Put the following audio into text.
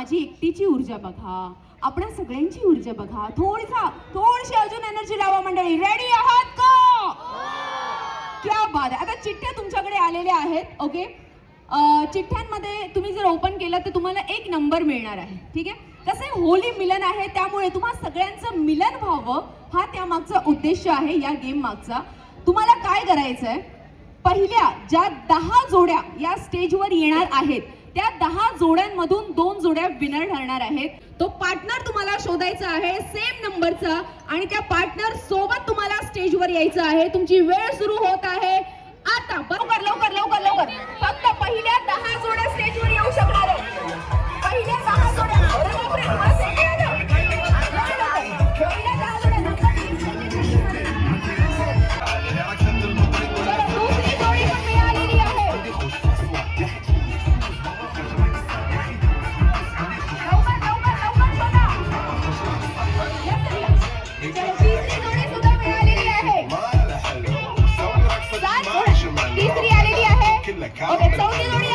माझी एकटीची ऊर्जा बघा, आपणा सगळ्यांची ऊर्जा बघा. थोडीशी अजून एनर्जी लावा मंडळी. रेडी आहात का? क्या बात आहे. आता चिठ्ठ्या तुमच्याकडे आलेल्या आहेत. ओके, चिठ्ठ्यांमध्ये तुम्ही जर ओपन केलं तर तुम्हाला एक नंबर मिळणार आहे. ठीक आहे. कसं आहे, होली मिलन आहे, त्यामुळे तुम्हा सगळ्यांचं मिलन व्हावं हा त्यामागचा उद्देश आहे या गेम मागचा. तुम्हाला काय करायचं आहे, पहिल्या ज्या 10 जोड्या या स्टेजवर येणार आहेत त्या 10 जोड्यांमधून 2 जोड्या विनर ठरणार आहेत. तो पार्टनर तुम्हाला शोधायचा आहे सेम नंबरचा आणि त्या पार्टनर सोबत तुम्हाला स्टेजवर यायचं आहे. तुमची वेळ सुरू होत आहे आता. लवकर लवकर लवकर लवकर. फक्त पहिल्या 10 जोड्या स्टेजवर येऊ शकणार आहेत. पहिल्या 10 जोड्या. दुसरी जोडी पण मिळालेली आहे. तिसरी जोडी सुद्धा मिळालेली आहे. 7 जोड्या. तिसरी आलेली आहे. ओके, चौथी जोडी